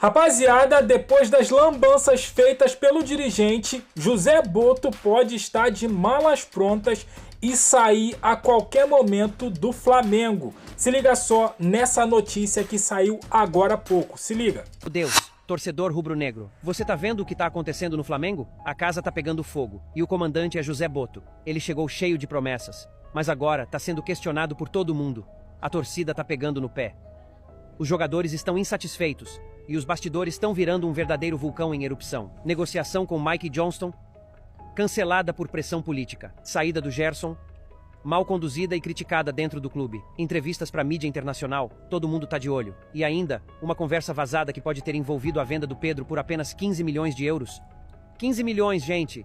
Rapaziada, depois das lambanças feitas pelo dirigente, José Botto pode estar de malas prontas e sair a qualquer momento do Flamengo. Se liga só nessa notícia que saiu agora há pouco. Se liga. Meu Deus, torcedor rubro-negro, você tá vendo o que tá acontecendo no Flamengo? A casa tá pegando fogo e o comandante é José Botto. Ele chegou cheio de promessas, mas agora tá sendo questionado por todo mundo. A torcida tá pegando no pé. Os jogadores estão insatisfeitos e os bastidores estão virando um verdadeiro vulcão em erupção. Negociação com Mike Johnston, cancelada por pressão política. Saída do Gerson, mal conduzida e criticada dentro do clube. Entrevistas para mídia internacional, todo mundo tá de olho. E ainda, uma conversa vazada que pode ter envolvido a venda do Pedro por apenas 15 milhões de euros. 15 milhões, gente!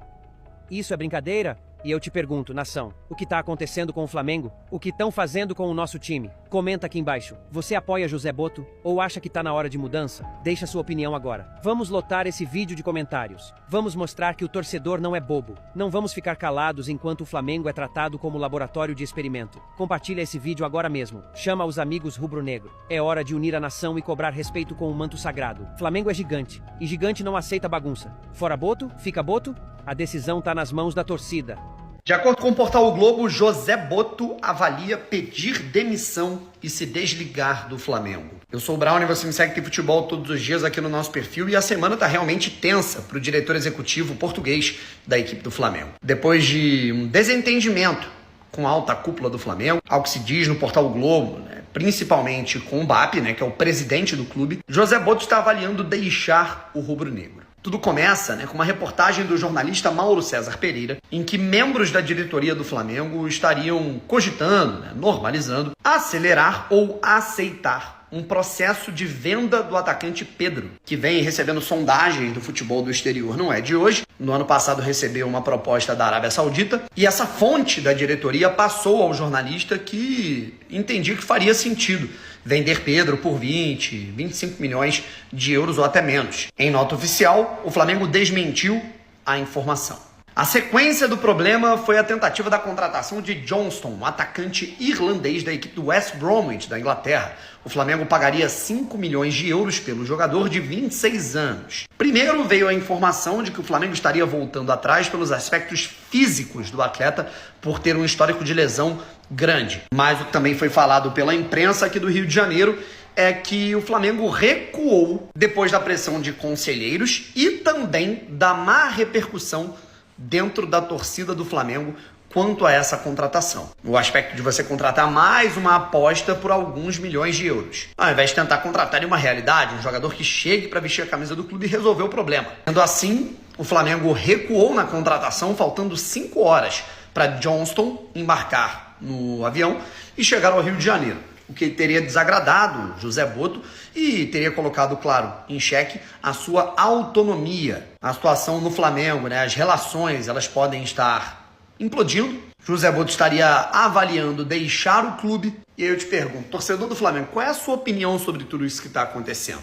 Isso é brincadeira? E eu te pergunto, nação, o que tá acontecendo com o Flamengo? O que estão fazendo com o nosso time? Comenta aqui embaixo. Você apoia José Botto ou acha que tá na hora de mudança? Deixa sua opinião agora. Vamos lotar esse vídeo de comentários. Vamos mostrar que o torcedor não é bobo. Não vamos ficar calados enquanto o Flamengo é tratado como laboratório de experimento. Compartilha esse vídeo agora mesmo. Chama os amigos rubro-negro. É hora de unir a nação e cobrar respeito com o manto sagrado. Flamengo é gigante. E gigante não aceita bagunça. Fora Botto, fica Botto? A decisão tá nas mãos da torcida. De acordo com o portal O Globo, José Botto avalia pedir demissão e se desligar do Flamengo. Eu sou o Brown e você me segue Tem Futebol todos os dias aqui no nosso perfil e a semana tá realmente tensa para o diretor executivo português da equipe do Flamengo. Depois de um desentendimento com a alta cúpula do Flamengo, ao que se diz no portal O Globo, principalmente com o BAP, que é o presidente do clube, José Botto está avaliando deixar o rubro-negro. Tudo começa com uma reportagem do jornalista Mauro César Pereira, em que membros da diretoria do Flamengo estariam cogitando, normalizando, acelerar ou aceitar um processo de venda do atacante Pedro, que vem recebendo sondagens do futebol do exterior. Não é de hoje. No ano passado recebeu uma proposta da Arábia Saudita e essa fonte da diretoria passou ao jornalista que entendia que faria sentido vender Pedro por 20, 25 milhões de euros ou até menos. Em nota oficial, o Flamengo desmentiu a informação. A sequência do problema foi a tentativa da contratação de Johnston, um atacante irlandês da equipe do West Bromwich, da Inglaterra. O Flamengo pagaria 5 milhões de euros pelo jogador de 26 anos. Primeiro veio a informação de que o Flamengo estaria voltando atrás pelos aspectos físicos do atleta por ter um histórico de lesão grande. Mas o que também foi falado pela imprensa aqui do Rio de Janeiro é que o Flamengo recuou depois da pressão de conselheiros e também da má repercussão dentro da torcida do Flamengo quanto a essa contratação. O aspecto de você contratar mais uma aposta por alguns milhões de euros, ao invés de tentar contratar em uma realidade, um jogador que chegue para vestir a camisa do clube e resolver o problema. Sendo assim, o Flamengo recuou na contratação, faltando 5 horas para Johnston embarcar no avião e chegar ao Rio de Janeiro, o que teria desagradado José Botto e teria colocado, claro, em xeque a sua autonomia. A situação no Flamengo, as relações, elas podem estar implodindo. José Botto estaria avaliando deixar o clube. E aí eu te pergunto, torcedor do Flamengo, qual é a sua opinião sobre tudo isso que está acontecendo?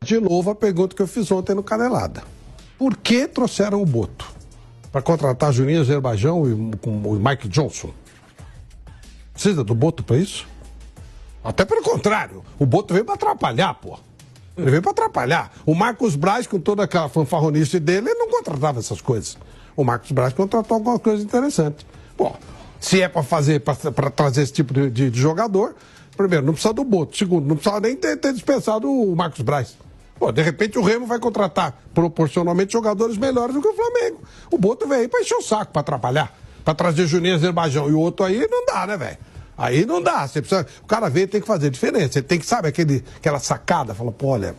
De novo a pergunta que eu fiz ontem no Canelada. Por que trouxeram o Botto? Para contratar Juninho Azerbaijão e com o Mike Johnston? Precisa do Botto para isso? Até pelo contrário, o Botto veio para atrapalhar, pô. Ele veio para atrapalhar. O Marcos Braz, com toda aquela fanfarronice dele, ele não contratava essas coisas. O Marcos Braz contratou alguma coisa interessante. Bom, se é para fazer, para trazer esse tipo de jogador, primeiro, não precisa do Botto. Segundo, não precisa nem ter dispensado o Marcos Braz. Pô, de repente o Remo vai contratar proporcionalmente jogadores melhores do que o Flamengo. O Botto veio aí para encher o saco, para atrapalhar. Para trazer Juninho Azerbaijão. E o outro aí não dá, né, velho? Aí não dá, você precisa, o cara veio tem que fazer diferença, ele tem que, sabe, aquela sacada, fala, pô, olha,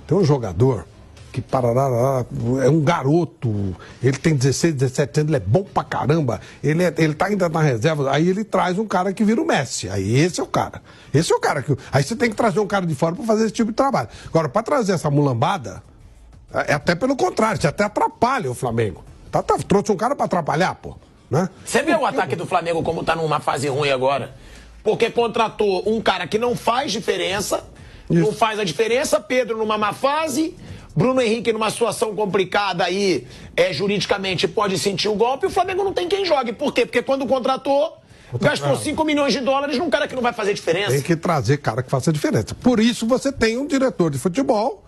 tem um jogador que parará, é um garoto, ele tem 16, 17 anos, ele é bom pra caramba, ele tá ainda na reserva, aí ele traz um cara que vira o Messi, aí esse é o cara que, aí você tem que trazer um cara de fora pra fazer esse tipo de trabalho. Agora, pra trazer essa mulambada, é até pelo contrário, você até atrapalha o Flamengo, trouxe um cara pra atrapalhar, pô. Você vê o ataque do Flamengo como tá numa fase ruim agora? Porque contratou um cara que não faz diferença, não faz a diferença, Pedro numa má fase, Bruno Henrique numa situação complicada aí, juridicamente pode sentir o golpe, e o Flamengo não tem quem jogue. Por quê? Porque quando contratou, gastou 5 milhões de dólares num cara que não vai fazer diferença. Tem que trazer cara que faça diferença. Por isso você tem um diretor de futebol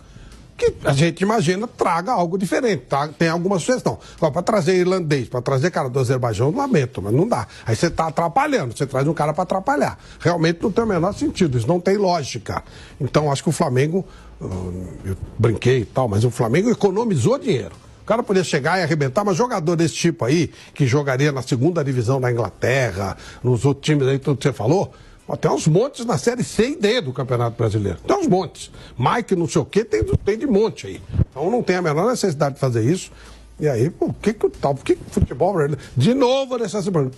que a gente imagina traga algo diferente, tá? Tem alguma sugestão. Para trazer irlandês, para trazer cara do Azerbaijão, eu lamento, mas não dá. Aí você está atrapalhando, você traz um cara para atrapalhar. Realmente não tem o menor sentido, isso não tem lógica. Então acho que o Flamengo, eu brinquei e tal, mas o Flamengo economizou dinheiro. O cara podia chegar e arrebentar, mas jogador desse tipo aí, que jogaria na segunda divisão da Inglaterra, nos outros times aí, tudo que você falou, tem uns montes na Série C e D do Campeonato Brasileiro. Tem uns montes. Mike não sei o quê, tem de monte aí. Então não tem a menor necessidade de fazer isso. E aí, por que o futebol brasileiro... De novo, nessa semana,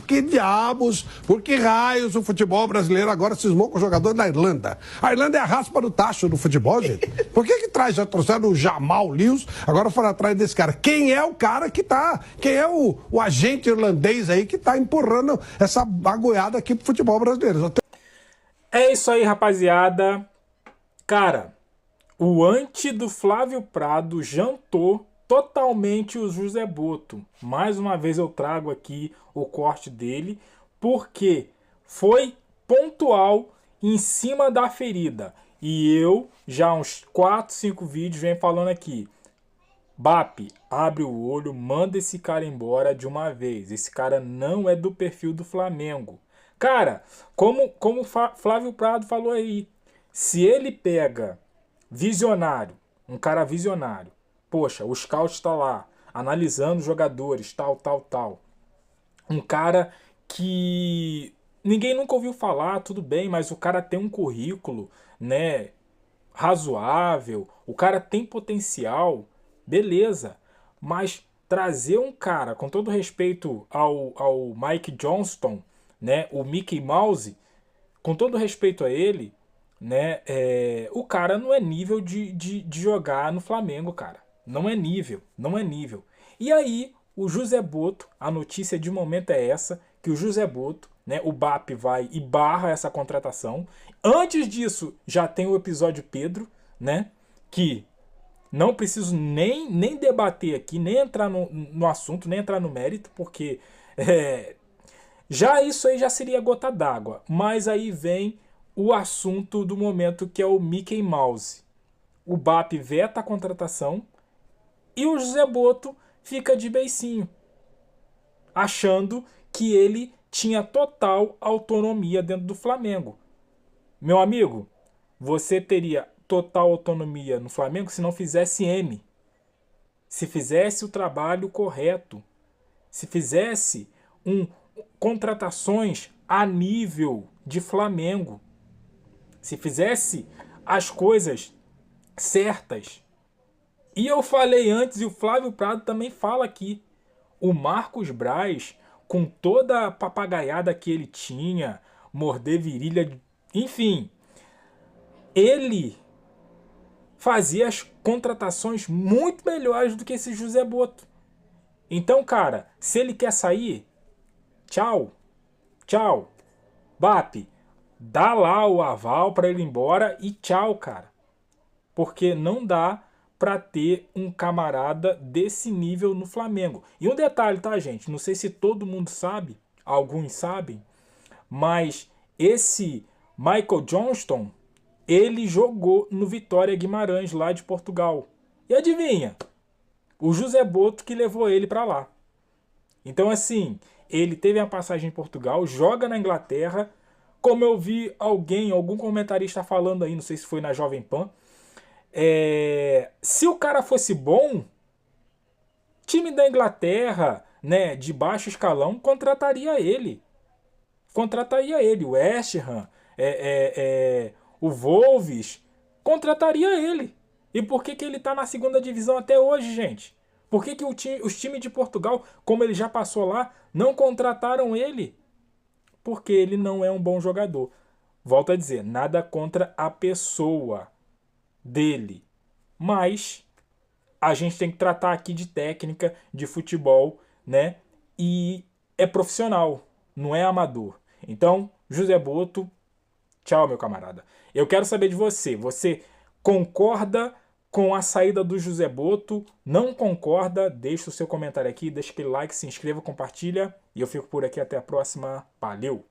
por que raios o futebol brasileiro agora cismou com o jogador da Irlanda? A Irlanda é a raspa do tacho do futebol, gente. Por que já trouxeram o Jamal Lewis, agora foram atrás desse cara? Quem é o cara que tá... Quem é o agente irlandês aí que tá empurrando essa bagoiada aqui pro futebol brasileiro? É isso aí, rapaziada. Cara, o anti do Flávio Prado jantou totalmente o José Boto. Mais uma vez eu trago aqui o corte dele, porque foi pontual em cima da ferida. E eu, já uns 4, 5 vídeos, venho falando aqui. BAP, abre o olho, manda esse cara embora de uma vez. Esse cara não é do perfil do Flamengo. Cara, como Flávio Prado falou aí, se ele pega visionário, um cara visionário, poxa, o scout está lá, analisando os jogadores, tal. Um cara que ninguém nunca ouviu falar, tudo bem, mas o cara tem um currículo, né, razoável, o cara tem potencial, beleza. Mas trazer um cara, com todo respeito ao Mike Johnston, né, o Mickey Mouse, com todo respeito a ele, né, o cara não é nível de jogar no Flamengo, cara. Não é nível. E aí, o José Boto, a notícia de momento é essa, que o José Boto, né, o BAP vai e barra essa contratação. Antes disso, já tem o episódio Pedro, né, que não preciso nem debater aqui, nem entrar no assunto, nem entrar no mérito, porque já isso aí já seria gota d'água. Mas aí vem o assunto do momento, que é o Mickey Mouse. O BAP veta a contratação, e o José Boto fica de beicinho, achando que ele tinha total autonomia dentro do Flamengo. Meu amigo, você teria total autonomia no Flamengo se não fizesse M. Se fizesse o trabalho correto. Se fizesse contratações a nível de Flamengo. Se fizesse as coisas certas. E eu falei antes, e o Flávio Prado também fala aqui, o Marcos Braz, com toda a papagaiada que ele tinha, morder virilha, enfim, ele fazia as contratações muito melhores do que esse José Boto. Então, cara, se ele quer sair, tchau. BAP, dá lá o aval para ele ir embora e tchau, cara. Porque não dá para ter um camarada desse nível no Flamengo. E um detalhe, tá, gente? Não sei se todo mundo sabe, alguns sabem, mas esse Michael Johnston, ele jogou no Vitória Guimarães, lá de Portugal. E adivinha? O José Boto que levou ele para lá. Então, assim, ele teve a passagem em Portugal, joga na Inglaterra, como eu vi algum comentarista falando aí, não sei se foi na Jovem Pan, se o cara fosse bom, time da Inglaterra, né, de baixo escalão, contrataria ele. O West Ham, o Wolves, contrataria ele. E por que ele tá na segunda divisão até hoje, gente? Por que os times de Portugal, como ele já passou lá, não contrataram ele? Porque ele não é um bom jogador. Volto a dizer, nada contra a pessoa dele. Mas a gente tem que tratar aqui de técnica, de futebol, né? E é profissional, não é amador. Então, José Boto, tchau, meu camarada. Eu quero saber de você. Você concorda com a saída do José Boto? Não concorda? Deixa o seu comentário aqui, deixa aquele like, se inscreva, compartilha. E eu fico por aqui, até a próxima. Valeu!